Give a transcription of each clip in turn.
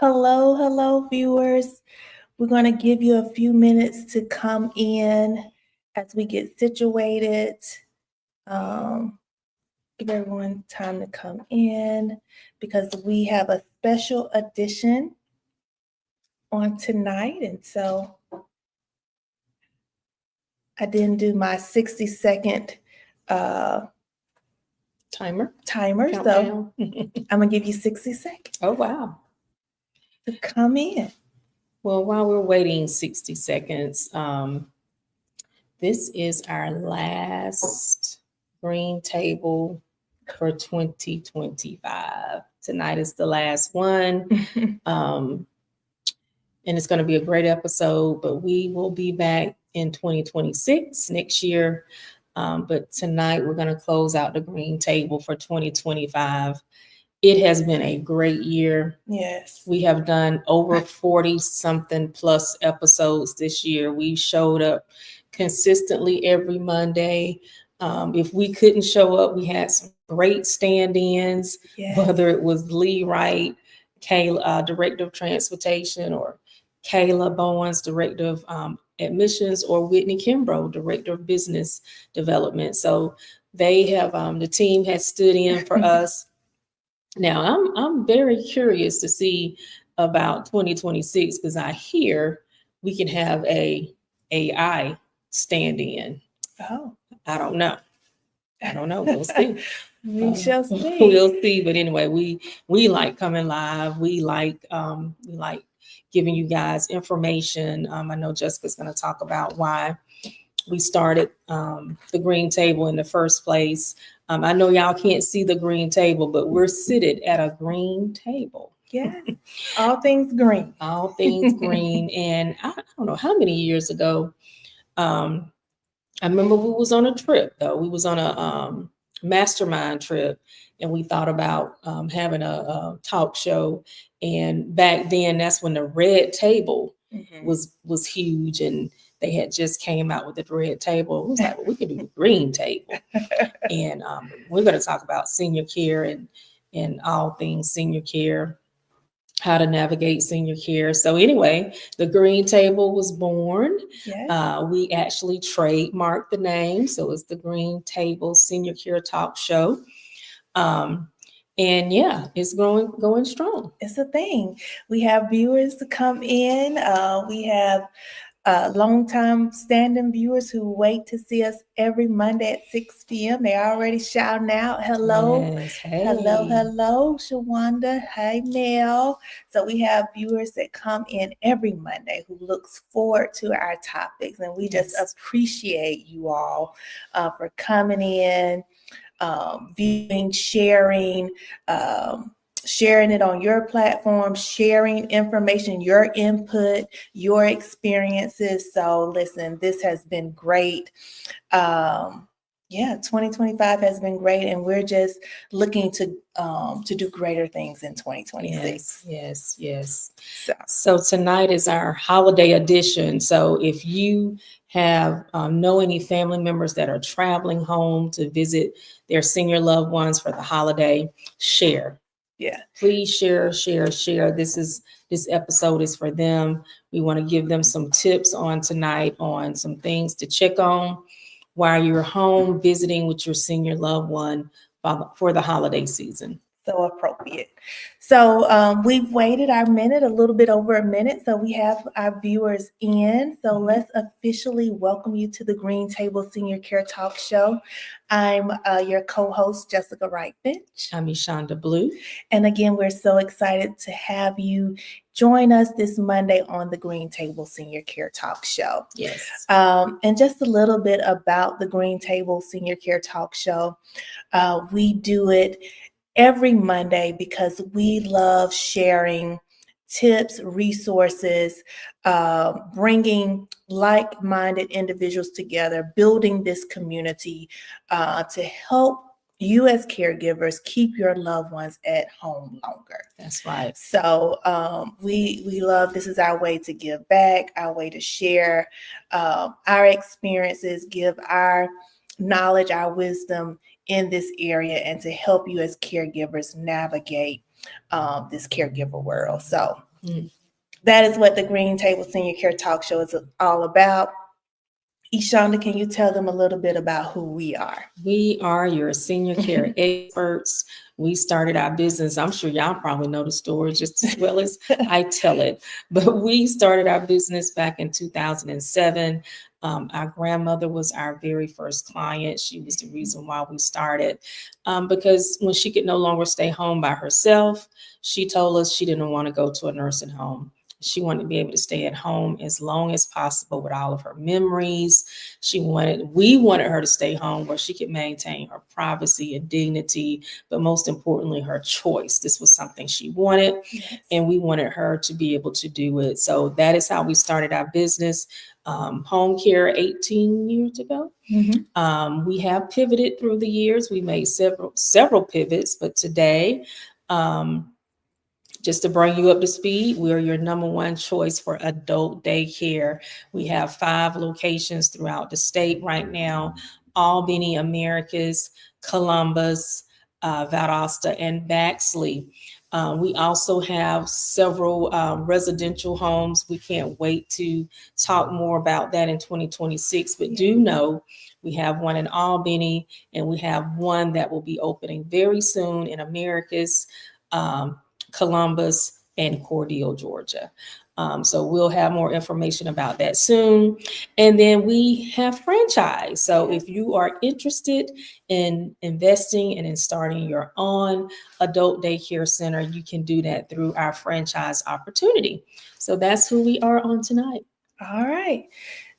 Hello, viewers. We're going to give you a few minutes to come in as we get situated. Um, give everyone time to come in because we have a special edition on tonight. And so I didn't do my 60-second Timer. so I'm going to give you 60 seconds. Oh, wow. To come in. Well, while we're waiting 60 seconds, this is our last green table for 2025. Tonight is the last one. And it's going to be a great episode, but we will be back in 2026 next year. But tonight we're going to close out the green table for 2025. It has been a great year. Yes. We have done over 40 something plus episodes this year. We showed up consistently every Monday. If we couldn't show up, we had some great stand-ins, whether it was Lee Wright, Kayla, Director of Transportation, or Kayla Bowens, Director of Admissions, or Whitney Kimbrough, Director of Business Development. So they have, the team has stood in for us. Now, I'm very curious to see about 2026 because I hear we can have a AI stand in. Oh, I don't know. We'll see. We shall see. We'll see. But anyway, we like coming live. We like giving you guys information. I know Jessica's going to talk about why we started the green table in the first place. I know y'all can't see the green table, but we're seated at a green table. Yeah, all things green. All things green. And I don't know how many years ago, I remember we was on a trip, though. We was on a mastermind trip, and we thought about having a talk show. And back then, that's when the red table was huge, and they had just came out with the red table. It was like, well, we could do the green table. And we're going to talk about senior care and all things senior care, how to navigate senior care. So anyway, the green table was born. Yes. We actually trademarked the name. So it's the Green Table Senior Care Talk Show. And yeah, it's going strong. It's a thing. We have viewers to come in. We have long-time standing viewers who wait to see us every Monday at 6 p.m. They're already shouting out, hello, yes, hey. hello, Shawanda, hey, Mel. So we have viewers that come in every Monday who looks forward to our topics. And we just appreciate you all for coming in, viewing, sharing it on your platform, sharing information, your input, your experiences. So listen, this has been great. 2025 has been great, and we're just looking to do greater things in 2026. Yes. So tonight is our holiday edition. So if you have know any family members that are traveling home to visit their senior loved ones for the holiday, share. Yeah. Please share. This episode is for them. We want to give them some tips on tonight on some things to check on while you're home visiting with your senior loved one for the holiday season. So appropriate. So we've waited a little bit over a minute. So we have our viewers in. So let's officially welcome you to the Green Table Senior Care Talk Show. I'm your co-host, Jessica Wright-Finch. I'm Ishonda Blue. And again, we're so excited to have you join us this Monday on the Green Table Senior Care Talk Show. Yes. And just a little bit about the Green Table Senior Care Talk Show. We do it every Monday because we love sharing tips, resources, bringing like-minded individuals together, building this community to help you as caregivers keep your loved ones at home longer. That's right. So we love, this is our way to give back, our way to share our experiences, give our knowledge, our wisdom in this area, and to help you as caregivers navigate this caregiver world. So Mm. That is what the Green Table Senior Care Talk Show is all about. Ishonda, can you tell them a little bit about who we are? We are your senior care experts. We started our business. I'm sure y'all probably know the story just as well as I tell it. But we started our business back in 2007. Our grandmother was our very first client. She was the reason why we started. Because when she could no longer stay home by herself, she told us she didn't want to go to a nursing home. She wanted to be able to stay at home as long as possible with all of her memories. We wanted her to stay home where she could maintain her privacy and dignity, but most importantly, her choice. This was something she wanted, Yes. and we wanted her to be able to do it. So that is how we started our business. Home care 18 years ago. We have pivoted through the years. We made several pivots, but today, just to bring you up to speed, we are your number one choice for adult daycare. We have 5 locations throughout the state right now: Albany, Americus, Columbus, Valdosta, and Baxley. We also have several residential homes. We can't wait to talk more about that in 2026, but do know we have one in Albany, and we have one that will be opening very soon in Americus, Columbus, and Cordele, Georgia. So we'll have more information about that soon. And then we have franchise. So if you are interested in investing and in starting your own adult daycare center, you can do that through our franchise opportunity. So that's who we are on tonight. All right.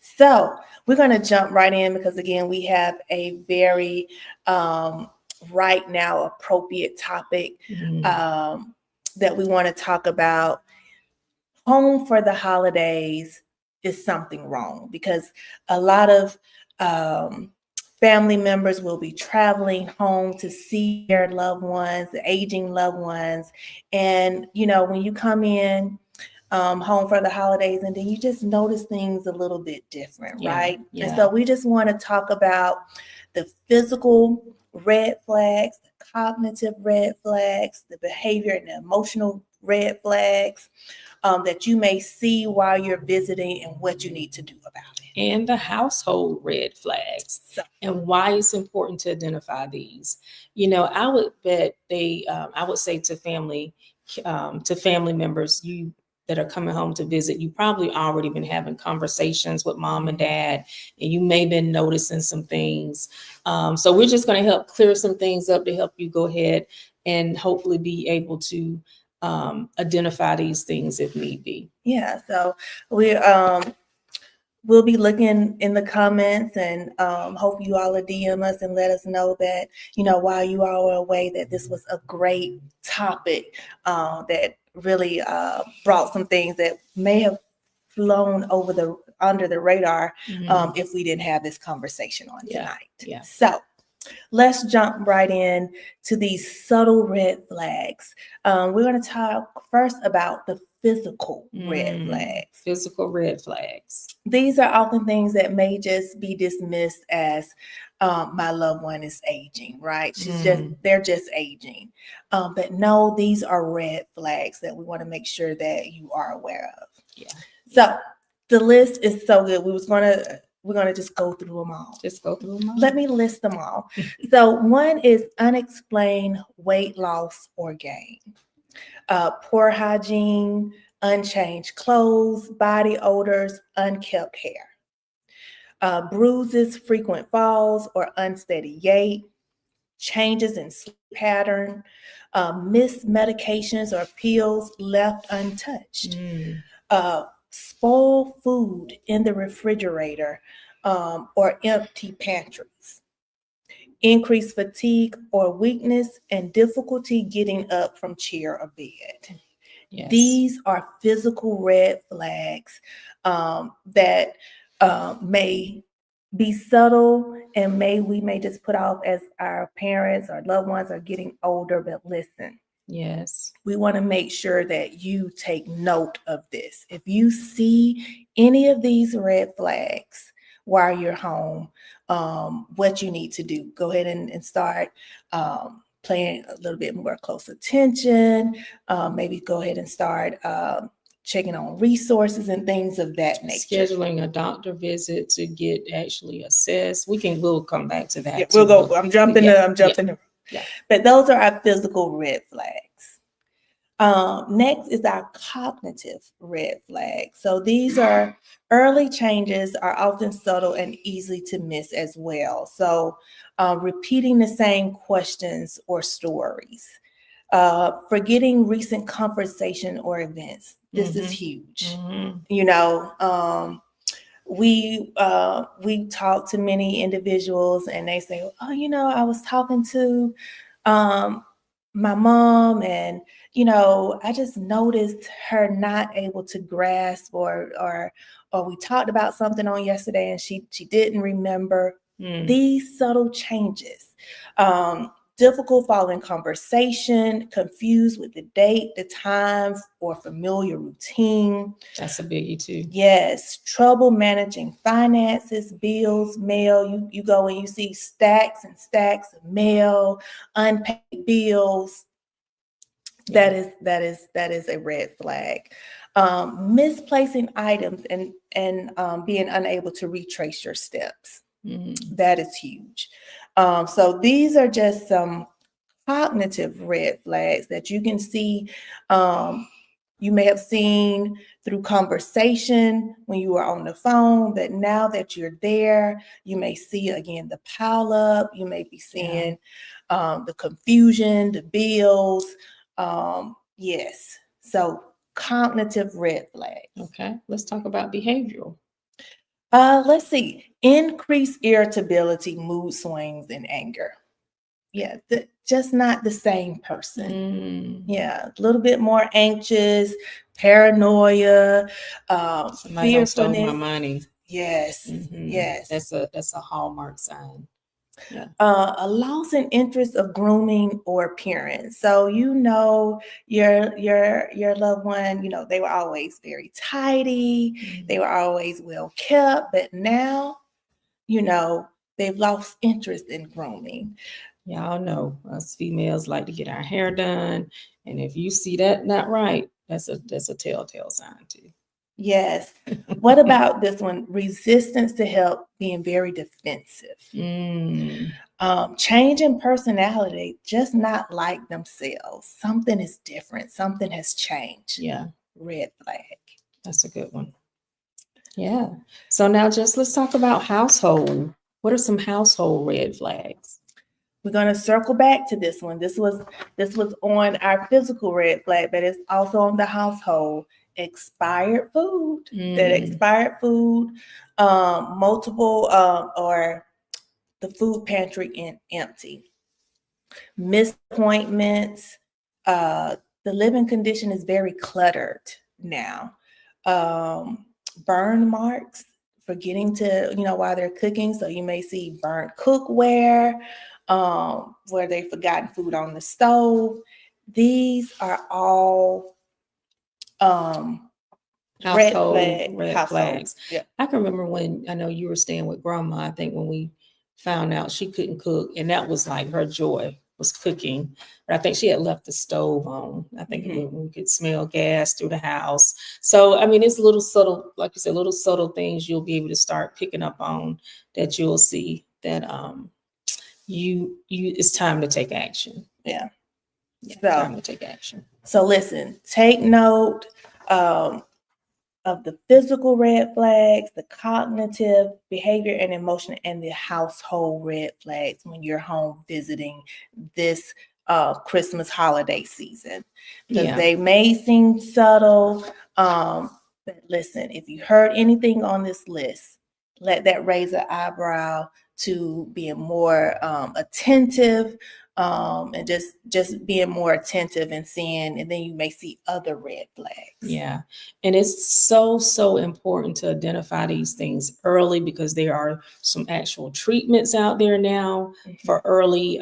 So we're going to jump right in because, again, we have a very right now appropriate topic that we want to talk about. Home for the holidays is something wrong because a lot of family members will be traveling home to see their loved ones, the aging loved ones. And, when you come in home for the holidays, and then you just notice things a little bit different, right? Yeah. And so we just want to talk about the physical red flags, the cognitive red flags, the behavior and the emotional red flags that you may see while you're visiting and what you need to do about it. And the household red flags and why it's important to identify these. I would bet I would say to family members, you that are coming home to visit, you probably already been having conversations with mom and dad, and you may have been noticing some things. So we're just going to help clear some things up to help you go ahead and hopefully be able to identify these things if need be. Yeah, so we'll be looking in the comments, and hope you all will DM us and let us know that, while you all were away, that this was a great topic that really brought some things that may have flown under the radar if we didn't have this conversation on tonight. Yeah. So let's jump right in to these subtle red flags. We're going to talk first about the physical red flags. Physical red flags. These are often things that may just be dismissed as my loved one is aging, right? They're just aging. But no, these are red flags that we want to make sure that you are aware of. Yeah. So the list is so good. We're going to just go through them all. Just go through them all. Let me list them all. So one is unexplained weight loss or gain, poor hygiene, unchanged clothes, body odors, unkept hair, bruises, frequent falls or unsteady gait, changes in sleep pattern, missed medications or pills left untouched, spoiled food in the refrigerator or empty pantries, increased fatigue or weakness, and difficulty getting up from chair or bed. Yes. These are physical red flags that may be subtle and we may just put off as our parents or loved ones are getting older. But listen, yes, we want to make sure that you take note of this. If you see any of these red flags while you're home, what you need to do, go ahead and start paying a little bit more close attention, maybe go ahead and start checking on resources and things of that nature. Scheduling a doctor visit to get actually assessed. We'll come back to that. Yeah, we'll go. I'm jumping. Yeah. But those are our physical red flags. Next is our cognitive red flags. So these are early changes are often subtle and easy to miss as well. So repeating the same questions or stories, forgetting recent conversation or events. This is huge. You know, we talk to many individuals and they say, oh, you know, I was talking to my mom, and you know, I just noticed her not able to grasp, or we talked about something on yesterday and she didn't remember. These subtle changes, difficult following conversation, confused with the date, the time, or familiar routine. That's a biggie too. Yes, trouble managing finances, bills, mail. You go and you see stacks and stacks of mail, unpaid bills. Yeah. That is a red flag. Misplacing items and being unable to retrace your steps. That is huge. So these are just some cognitive red flags that you can see. You may have seen through conversation when you were on the phone, but now that you're there, you may see again the pile up. You may be seeing the confusion, the bills. Yes. So cognitive red flags. Okay. Let's talk about behavioral. Let's see. Increased irritability, mood swings, and anger. Yeah, just not the same person. Yeah, a little bit more anxious, paranoia, somebody done stole my money. Yes, yes. That's a hallmark sign. Yeah. A loss in interest of grooming or appearance. So you know your loved one, you know, they were always very tidy, they were always well kept, but now, you know, they've lost interest in grooming. Y'all know us females like to get our hair done, and if you see that not right, that's a telltale sign too. Yes. What about this one? Resistance to help, being very defensive. Change in personality, just not like themselves. Something is different. Something has changed. Yeah. Red flag. That's a good one. Yeah. So now let's talk about household. What are some household red flags? We're going to circle back to this one. This was on our physical red flag, but it's also on the household. Expired food. That expired food, multiple or the food pantry empty. Missed appointments. The living condition is very cluttered now. Burn marks, forgetting to, you know, while they're cooking. So you may see burnt cookware, where they've forgotten food on the stove. These are all red flags. Yeah. I can remember when, I know you were staying with grandma, I think when we found out she couldn't cook, and that was like her joy was cooking, but I think she had left the stove on. I think we could smell gas through the house. So I mean, it's little subtle, like you said, little subtle things you'll be able to start picking up on, that you'll see that you it's time to take action. Yeah. Time to take action. So listen, take note of the physical red flags, the cognitive, behavior and emotion, and the household red flags when you're home visiting this Christmas holiday season. Because they may seem subtle, but listen, if you heard anything on this list, let that raise an eyebrow to being more attentive, and just being more attentive and seeing, and then you may see other red flags. Yeah. And it's so important to identify these things early, because there are some actual treatments out there now for early,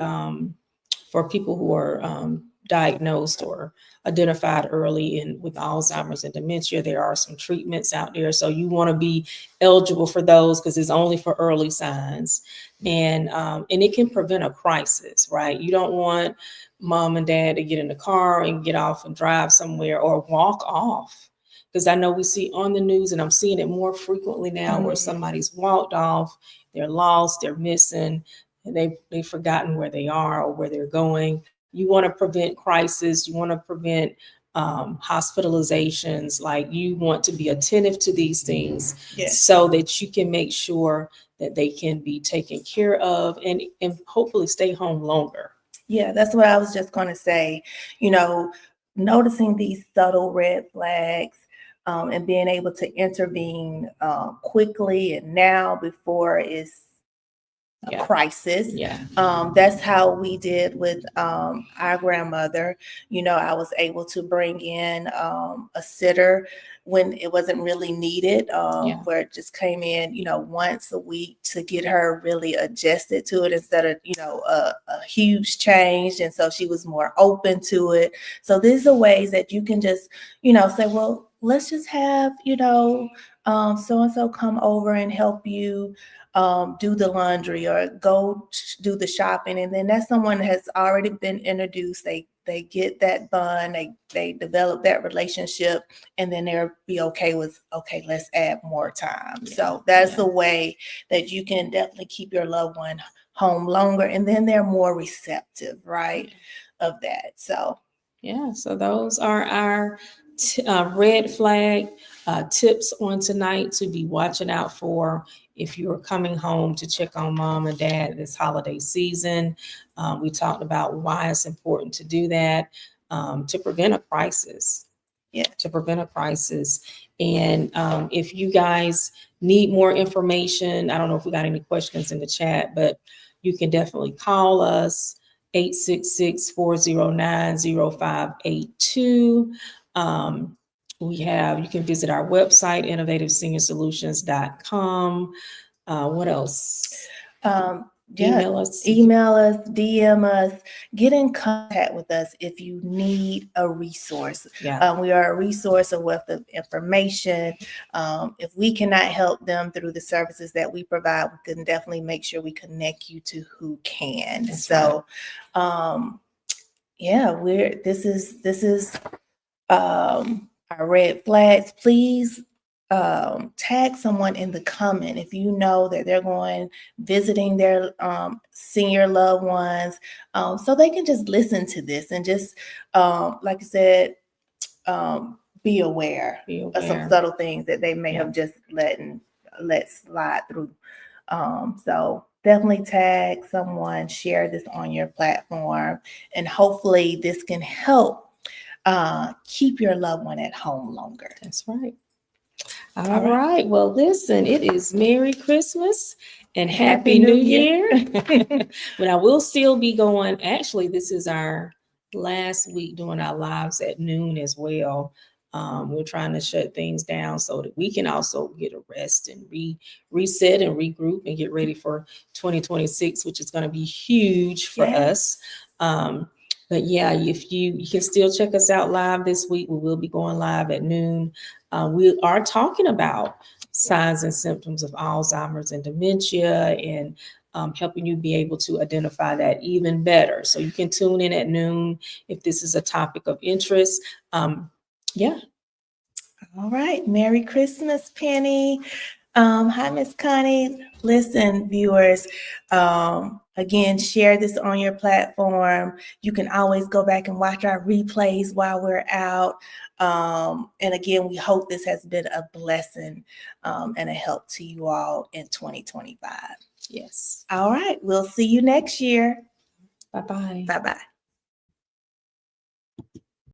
for people who are diagnosed or identified early with Alzheimer's and dementia. There are some treatments out there. So you want to be eligible for those, because it's only for early signs. and it can prevent a crisis, right? You don't want mom and dad to get in the car and get off and drive somewhere or walk off. Because I know we see on the news, and I'm seeing it more frequently now, where somebody's walked off, they're lost, they're missing, and they've forgotten where they are or where they're going. You want to prevent crisis. You want to prevent hospitalizations. Like, you want to be attentive to these things, Yes. so that you can make sure that they can be taken care of and hopefully stay home longer. Yeah, that's what I was just going to say. You know, noticing these subtle red flags, and being able to intervene quickly and now before it's a crisis. Yeah. That's how we did with our grandmother. You know, I was able to bring in a sitter when it wasn't really needed, where it just came in, you know, once a week to get her really adjusted to it instead of, you know, a huge change. And so she was more open to it. So these are ways that you can just, you know, say, well, let's just have, you know, so-and-so come over and help you do the laundry or go do the shopping. And then that someone has already been introduced. They get that bond, they develop that relationship, and then they'll be okay with, okay, let's add more time. So that's a way that you can definitely keep your loved one home longer, and then they're more receptive, right, of that. So so those are our red flag tips on tonight to be watching out for if you're coming home to check on mom and dad this holiday season. We talked about why it's important to do that, to prevent a crisis. Yeah. To prevent a crisis. And if you guys need more information, I don't know if we got any questions in the chat, but you can definitely call us 866-409-0582. You can visit our website, innovativeseniorsolutions.com. What else? Email us, DM us, get in contact with us if you need a resource. We are a resource, a wealth of information. If we cannot help them through the services that we provide, we can definitely make sure we connect you to who can. This is our red flags. Please tag someone in the comment if you know that they're going visiting their senior loved ones, so they can just listen to this and just like I said, be aware of some subtle things that they may have just let slide through. So definitely tag someone, share this on your platform, and hopefully this can help keep your loved one at home longer. That's right. All right. Well, listen, it is Merry Christmas and Happy New Year. But I will still be going. Actually, this is our last week doing our lives at noon as well. We're trying to shut things down so that we can also get a rest and reset and regroup and get ready for 2026, which is going to be huge for us. But yeah, if you can still check us out live this week. We will be going live at noon. We are talking about signs and symptoms of Alzheimer's and dementia, and helping you be able to identify that even better. So you can tune in at noon if this is a topic of interest. All right. Merry Christmas, Penny. Hi, Miss Connie. Listen, viewers, again, share this on your platform. You can always go back and watch our replays while we're out. And again, we hope this has been a blessing and a help to you all in 2025. Yes. All right. We'll see you next year. Bye-bye. Bye-bye.